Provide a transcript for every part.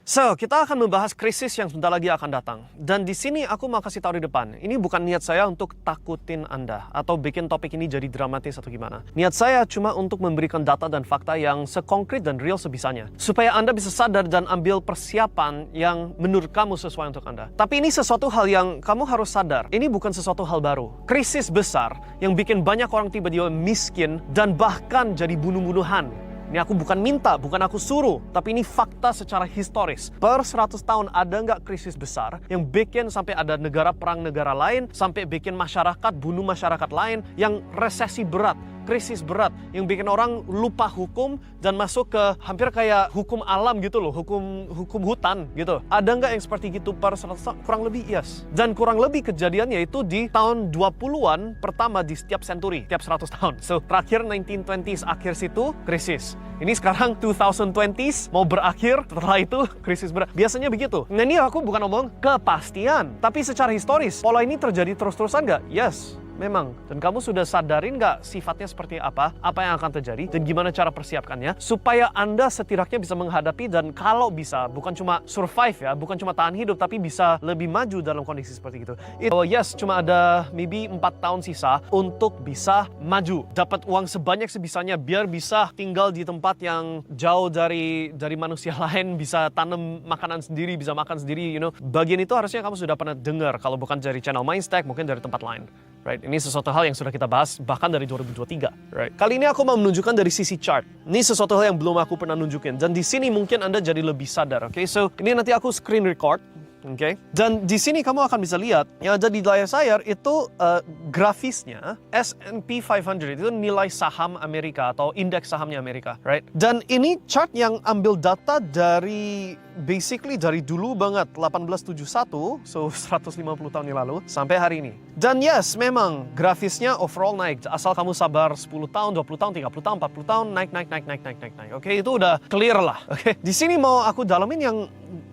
So, kita akan membahas krisis yang sebentar lagi akan datang. Dan di sini aku mau kasih tahu di depan, ini bukan niat saya untuk takutin Anda atau bikin topik ini jadi dramatis atau gimana. Niat saya cuma untuk memberikan data dan fakta yang sekonkret dan real sebisanya. Supaya Anda bisa sadar dan ambil persiapan yang menurut kamu sesuai untuk Anda. Tapi ini sesuatu hal yang kamu harus sadar, ini bukan sesuatu hal baru. Krisis besar yang bikin banyak orang tiba-tiba miskin dan bahkan jadi bunuh-bunuhan. Ini aku bukan minta, bukan aku suruh, tapi ini fakta secara historis. Per 100 tahun ada nggak krisis besar yang bikin sampai ada negara perang negara lain, sampai bikin masyarakat bunuh masyarakat lain, yang resesi berat, krisis berat, yang bikin orang lupa hukum dan masuk ke hampir kayak hukum alam gitu loh, hukum hutan gitu. Ada nggak yang seperti gitu per 100 tahun? Kurang lebih yes. Dan kurang lebih kejadiannya itu di tahun 20-an pertama di setiap century, tiap 100 tahun. So, terakhir 1920s, akhir situ krisis. Ini sekarang 2020s mau berakhir, setelah itu krisis berat. Biasanya begitu. Nah, ini aku bukan ngomong kepastian, tapi secara historis, pola ini terjadi terus-terusan nggak? Yes. Memang, dan kamu sudah sadarin nggak sifatnya seperti apa yang akan terjadi, dan gimana cara persiapkannya, supaya Anda setidaknya bisa menghadapi dan kalau bisa, bukan cuma survive ya, bukan cuma tahan hidup, tapi bisa lebih maju dalam kondisi seperti itu. Yes, cuma ada maybe 4 tahun sisa untuk bisa maju, dapat uang sebanyak sebisanya, biar bisa tinggal di tempat yang jauh dari manusia lain, bisa tanam makanan sendiri, bisa makan sendiri, you know. Bagian itu harusnya kamu sudah pernah dengar, kalau bukan dari channel Mindstack, mungkin dari tempat lain. Right, ini sesuatu hal yang sudah kita bahas bahkan dari 2023. Right. Kali ini aku mau menunjukkan dari sisi chart. Ini sesuatu hal yang belum aku pernah nunjukin. Dan di sini mungkin Anda jadi lebih sadar. Oke, so ini nanti aku screen record. Oke. Dan di sini kamu akan bisa lihat yang ada di layar saya itu grafisnya S&P 500 itu nilai saham Amerika atau indeks sahamnya Amerika, right? Dan ini chart yang ambil data dari basically dari dulu banget 1871, so 150 tahun yang lalu sampai hari ini. Dan yes, memang grafisnya overall naik. Asal kamu sabar 10 tahun, 20 tahun, 30 tahun, 40 tahun naik. Oke, itu udah clear lah. Oke. Di sini mau aku dalamin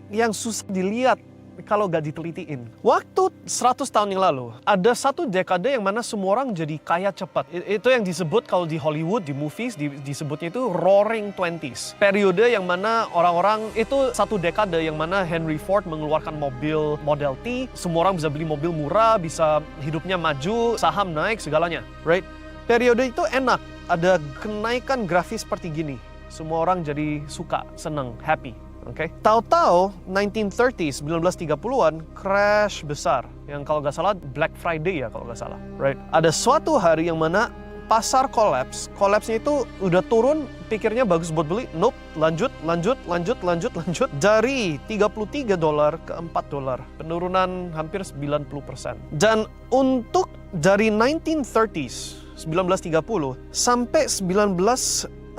yang susah dilihat kalau gak ditelitiin. Waktu 100 tahun yang lalu, ada satu dekade yang mana semua orang jadi kaya cepat. Itu yang disebut kalau di Hollywood, di movies, disebutnya itu Roaring Twenties. Periode yang mana orang-orang, itu satu dekade yang mana Henry Ford mengeluarkan mobil Model T, semua orang bisa beli mobil murah, bisa hidupnya maju, saham naik, segalanya. Right? Periode itu enak, ada kenaikan grafis seperti gini. Semua orang jadi suka, senang, happy. Oke. Tahu-tahu 1930s, 1930-an crash besar yang kalau nggak salah Black Friday ya kalau nggak salah, right? Ada suatu hari yang mana pasar collapse-nya itu udah turun, pikirnya bagus buat beli, nope, lanjut dari $33 ke $4, penurunan hampir 90%. Dan untuk dari 1930s, 1930 sampai 1955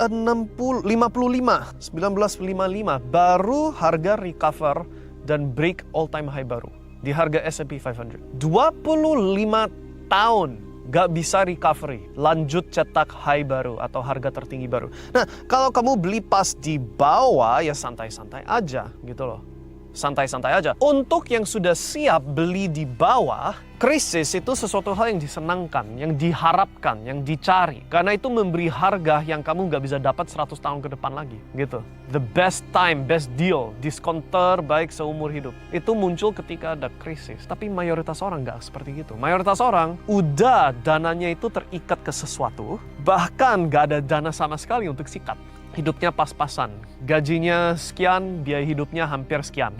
baru harga recover dan break all time high baru di harga S&P 500. 25 tahun gak bisa recovery, lanjut cetak high baru atau harga tertinggi baru. Nah, kalau kamu beli pas di bawah ya santai-santai aja gitu loh. Santai-santai aja. Untuk yang sudah siap beli di bawah, krisis itu sesuatu hal yang disenangkan, yang diharapkan, yang dicari. Karena itu memberi harga yang kamu nggak bisa dapat 100 tahun ke depan lagi. Gitu. The best time, best deal, diskon terbaik seumur hidup. Itu muncul ketika ada krisis. Tapi mayoritas orang nggak seperti itu. Mayoritas orang udah dananya itu terikat ke sesuatu, bahkan nggak ada dana sama sekali untuk sikat. Hidupnya pas-pasan, gajinya sekian, biaya hidupnya hampir sekian,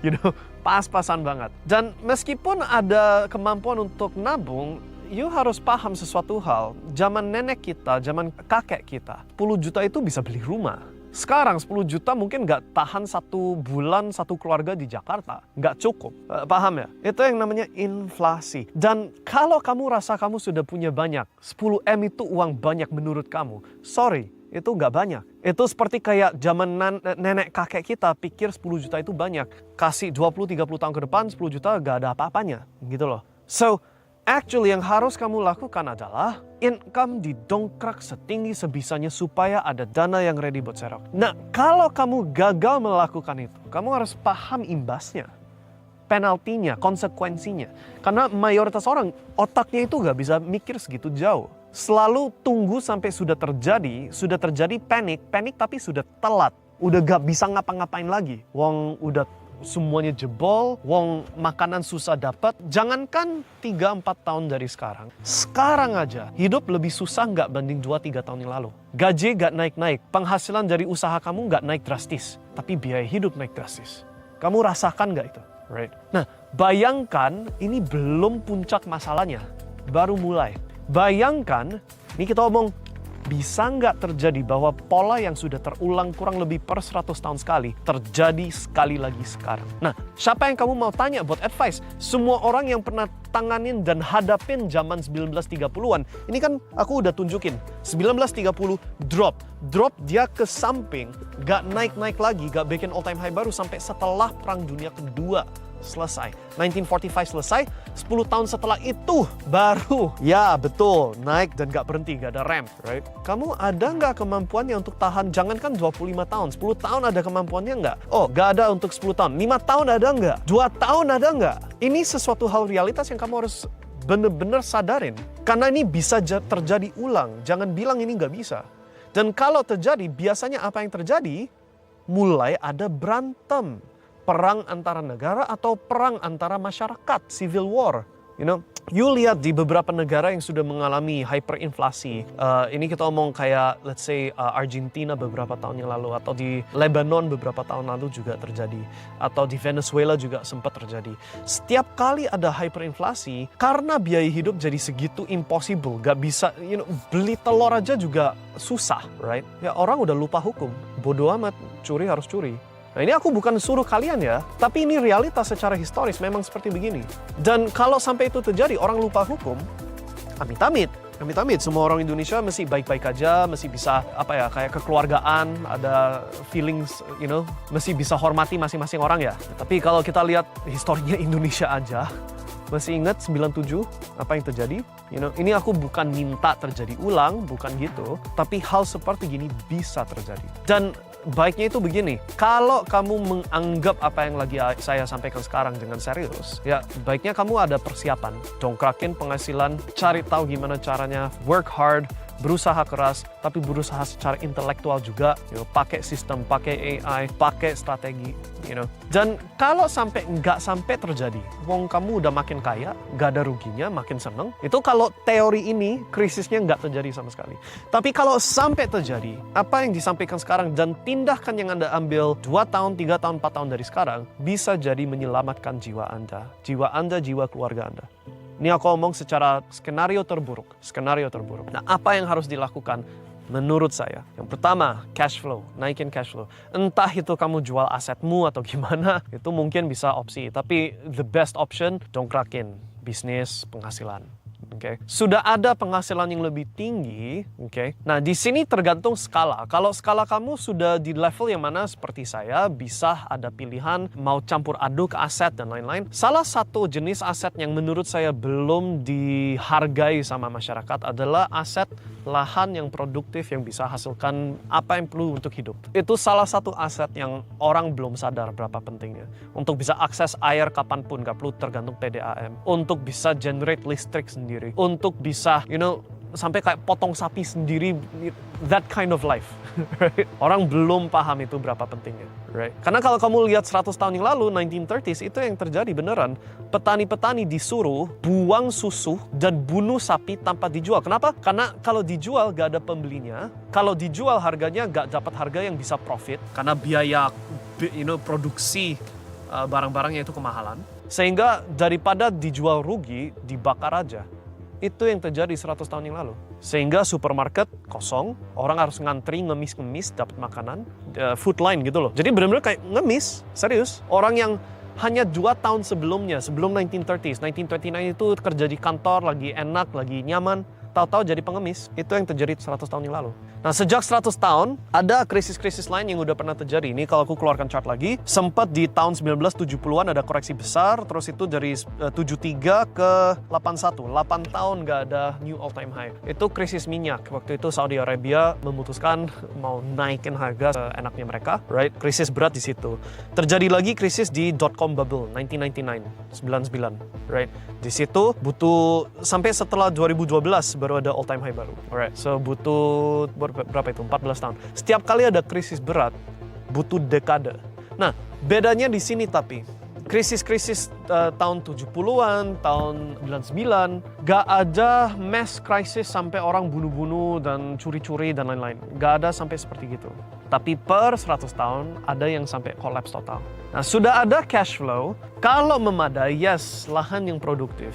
you know, pas-pasan banget. Dan meskipun ada kemampuan untuk nabung, you harus paham sesuatu hal. Zaman nenek kita, zaman kakek kita, 10 juta itu bisa beli rumah. Sekarang 10 juta mungkin nggak tahan 1 bulan satu keluarga di Jakarta. Nggak cukup. Paham ya? Itu yang namanya inflasi. Dan kalau kamu rasa kamu sudah punya banyak, 10M itu uang banyak menurut kamu, sorry. Itu nggak banyak. Itu seperti kayak zaman nenek kakek kita pikir 10 juta itu banyak. Kasih 20-30 tahun ke depan 10 juta nggak ada apa-apanya. Gitu loh. So, actually yang harus kamu lakukan adalah income didongkrak setinggi sebisanya supaya ada dana yang ready buat serok. Nah, kalau kamu gagal melakukan itu, kamu harus paham imbasnya. Penaltinya, konsekuensinya. Karena mayoritas orang otaknya itu nggak bisa mikir segitu jauh. Selalu tunggu sampai sudah terjadi panik tapi sudah telat. udah gak bisa ngapa-ngapain lagi. Wong udah semuanya jebol, wong makanan susah dapat. Jangankan 3-4 tahun dari sekarang. Sekarang aja hidup lebih susah nggak banding 2-3 tahun yang lalu. Gaji nggak naik-naik, penghasilan dari usaha kamu nggak naik drastis, tapi biaya hidup naik drastis. Kamu rasakan nggak itu? Right? Nah, bayangkan ini belum puncak masalahnya, baru mulai. Bayangkan, ini kita omong, bisa nggak terjadi bahwa pola yang sudah terulang kurang lebih per 100 tahun sekali, terjadi sekali lagi sekarang. Nah, siapa yang kamu mau tanya buat advice? Semua orang yang pernah tanganin dan hadapin zaman 1930-an. Ini kan aku udah tunjukin. 1930 drop dia ke samping, gak naik-naik lagi, gak bikin all time high baru sampai setelah Perang Dunia Kedua selesai. 1945 selesai, 10 tahun setelah itu baru, ya betul, naik dan gak berhenti, gak ada ramp, right? Kamu ada nggak kemampuannya untuk tahan, jangankan 25 tahun, 10 tahun ada kemampuannya nggak? Oh, gak ada untuk 10 tahun, 5 tahun ada nggak? 2 tahun ada nggak? Ini sesuatu hal realitas yang kamu harus bener-bener sadarin. Karena ini bisa terjadi ulang, jangan bilang ini nggak bisa. Dan kalau terjadi, biasanya apa yang terjadi? Mulai ada berantem. Perang antara negara atau perang antara masyarakat, civil war. You lihat di beberapa negara yang sudah mengalami hyperinflasi. Ini kita omong kayak, let's say, Argentina beberapa tahun yang lalu, atau di Lebanon beberapa tahun lalu juga terjadi, atau di Venezuela juga sempat terjadi. Setiap kali ada hyperinflasi, karena biaya hidup jadi segitu impossible, gak bisa, beli telur aja juga susah, right? Ya orang udah lupa hukum, bodoh amat, curi harus curi. Nah, ini aku bukan suruh kalian ya, tapi ini realitas secara historis memang seperti begini. Dan kalau sampai itu terjadi, orang lupa hukum, amit-amit. Amit-amit, semua orang Indonesia mesti baik-baik aja, mesti bisa, kayak kekeluargaan, ada feelings, mesti bisa hormati masing-masing orang ya. Tapi kalau kita lihat historinya Indonesia aja, masih ingat 97 apa yang terjadi? Ini aku bukan minta terjadi ulang, bukan gitu, tapi hal seperti gini bisa terjadi. Dan baiknya itu begini, kalau kamu menganggap apa yang lagi saya sampaikan sekarang dengan serius, ya baiknya kamu ada persiapan. Dongkrakin penghasilan, cari tahu gimana caranya, work hard, berusaha keras, tapi berusaha secara intelektual juga, pakai sistem, pakai AI, pakai strategi, Dan kalau nggak sampai terjadi, wong kamu udah makin kaya, nggak ada ruginya, makin seneng. Itu kalau teori ini, krisisnya nggak terjadi sama sekali. Tapi kalau sampai terjadi, apa yang disampaikan sekarang dan tindakan yang Anda ambil 2 tahun, 3 tahun, 4 tahun dari sekarang, bisa jadi menyelamatkan jiwa Anda, jiwa keluarga Anda. Ini aku ngomong secara skenario terburuk. Nah, apa yang harus dilakukan? Menurut saya, yang pertama, cash flow, naikin cash flow. Entah itu kamu jual asetmu atau gimana, itu mungkin bisa opsi. Tapi the best option, dongkrakin bisnis, penghasilan. Okay. Sudah ada penghasilan yang lebih tinggi, okay. Nah, di sini tergantung skala. Kalau skala kamu sudah di level yang mana seperti saya, bisa ada pilihan mau campur aduk aset dan lain-lain. Salah satu jenis aset yang menurut saya belum dihargai sama masyarakat adalah aset lahan yang produktif yang bisa hasilkan apa yang perlu untuk hidup. Itu salah satu aset yang orang belum sadar berapa pentingnya. Untuk bisa akses air kapanpun, gak perlu tergantung PDAM. Untuk bisa generate listrik sendiri. Untuk bisa, sampai kayak potong sapi sendiri, that kind of life. Right? Orang belum paham itu berapa pentingnya. Right? Karena kalau kamu lihat 100 tahun yang lalu, 1930s, itu yang terjadi beneran. Petani-petani disuruh buang susu dan bunuh sapi tanpa dijual. Kenapa? Karena kalau dijual gak ada pembelinya. Kalau dijual harganya gak dapat harga yang bisa profit. Karena biaya produksi barang-barangnya itu kemahalan. Sehingga daripada dijual rugi, dibakar aja. Itu yang terjadi 100 tahun yang lalu. Sehingga supermarket kosong, orang harus ngantri, ngemis-ngemis, dapat makanan, food line gitu loh. Jadi benar-benar kayak ngemis, serius. Orang yang hanya 2 tahun sebelumnya, sebelum 1930s, 1929 itu kerja di kantor, lagi enak, lagi nyaman, tahu-tahu jadi pengemis. Itu yang terjadi 100 tahun yang lalu. Nah, sejak 100 tahun, ada krisis-krisis lain yang udah pernah terjadi. Ini kalau aku keluarkan chart lagi, sempat di tahun 1970-an ada koreksi besar, terus itu dari 73 ke 81. 8 tahun nggak ada new all-time high. Itu krisis minyak. Waktu itu Saudi Arabia memutuskan mau naikin harga enaknya mereka, right? Krisis berat di situ. Terjadi lagi krisis di .com bubble, 1999, 99, right? Di situ butuh, sampai setelah 2012 baru ada all-time high baru. Alright, so butuh berapa itu? 14 tahun. Setiap kali ada krisis berat, butuh dekade. Nah, bedanya di sini tapi, krisis-krisis tahun 70-an, tahun 99, gak ada mass crisis sampai orang bunuh-bunuh dan curi-curi dan lain-lain. Gak ada sampai seperti gitu. Tapi per 100 tahun ada yang sampai collapse total. Nah, sudah ada cash flow. Kalau memadai, yes, lahan yang produktif.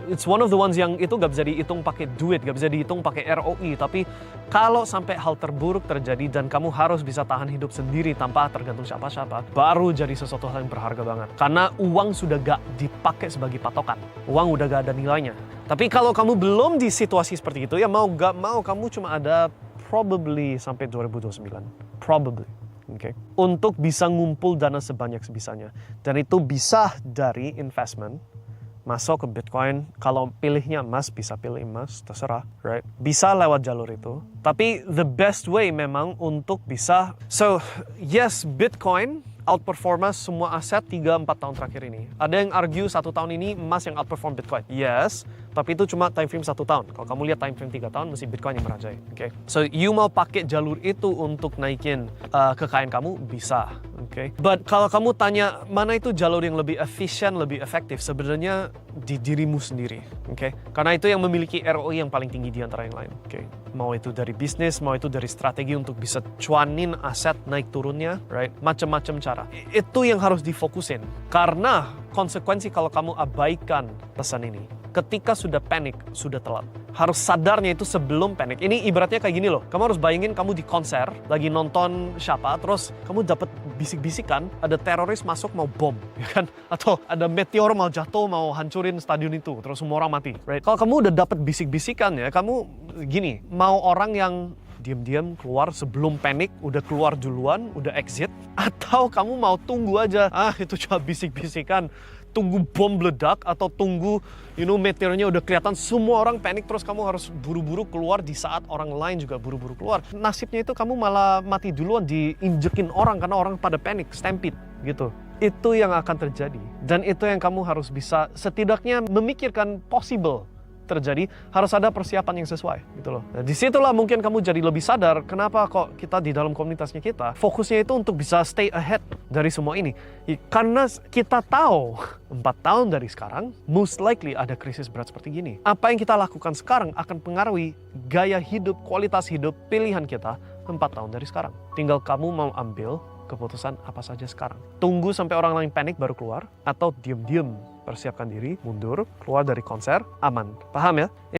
It's one of the ones yang itu gak bisa dihitung pakai duit, gak bisa dihitung pakai ROI. Tapi kalau sampai hal terburuk terjadi dan kamu harus bisa tahan hidup sendiri tanpa tergantung siapa-siapa, baru jadi sesuatu hal yang berharga banget. Karena uang sudah gak dipakai sebagai patokan. Uang udah gak ada nilainya. Tapi kalau kamu belum di situasi seperti itu, ya mau gak mau kamu cuma ada probably sampai 2029. Probably. Okay. Untuk bisa ngumpul dana sebanyak sebisanya. Dan itu bisa dari investment, masuk ke Bitcoin. Kalau pilihnya emas, bisa pilih emas, terserah, right? Bisa lewat jalur itu. Tapi the best way memang untuk bisa. So, yes, Bitcoin outperform semua aset 3-4 tahun terakhir ini. Ada yang argue 1 tahun ini emas yang outperform Bitcoin. Yes, tapi itu cuma time frame 1 tahun. Kalau kamu lihat time frame 3 tahun, mesti Bitcoin yang merajai. Okay? So, you mau pakai jalur itu untuk naikin kekayaan kamu, bisa. Okay? But kalau kamu tanya, mana itu jalur yang lebih efisien, lebih efektif? Sebenarnya di dirimu sendiri. Okay? Karena itu yang memiliki ROI yang paling tinggi di antara yang lain. Okay? Mau itu dari bisnis, mau itu dari strategi untuk bisa cuanin aset naik turunnya, right? Macam-macam cara. Itu yang harus difokusin. Karena konsekuensi kalau kamu abaikan pesan ini, ketika sudah panik, sudah telat. Harus sadarnya itu sebelum panik. Ini ibaratnya kayak gini loh. Kamu harus bayangin kamu di konser, lagi nonton siapa, terus kamu dapat bisik-bisikan, ada teroris masuk mau bom, ya kan? Atau ada meteor mau jatuh, mau hancurin stadion itu, terus semua orang mati. Right? Kalau kamu udah dapat bisik-bisikan ya, kamu gini, mau orang yang diam-diam keluar sebelum panik, udah keluar duluan, udah exit, atau kamu mau tunggu aja, itu cuma bisik-bisikan, tunggu bom meledak, atau tunggu meteornya udah kelihatan, semua orang panik, terus kamu harus buru-buru keluar di saat orang lain juga buru-buru keluar. Nasibnya itu kamu malah mati duluan, diinjekin orang karena orang pada panik, stampede gitu. Itu yang akan terjadi, dan itu yang kamu harus bisa setidaknya memikirkan possible terjadi, harus ada persiapan yang sesuai gitu loh. Nah, disitulah mungkin kamu jadi lebih sadar kenapa kok kita di dalam komunitasnya kita fokusnya itu untuk bisa stay ahead dari semua ini. Karena kita tahu 4 tahun dari sekarang most likely ada krisis berat seperti gini. Apa yang kita lakukan sekarang akan pengaruhi gaya hidup, kualitas hidup, pilihan kita 4 tahun dari sekarang. Tinggal kamu mau ambil keputusan apa saja sekarang. Tunggu sampai orang lain panik baru keluar, atau diam-diam persiapkan diri, mundur, keluar dari konser, aman. Paham ya?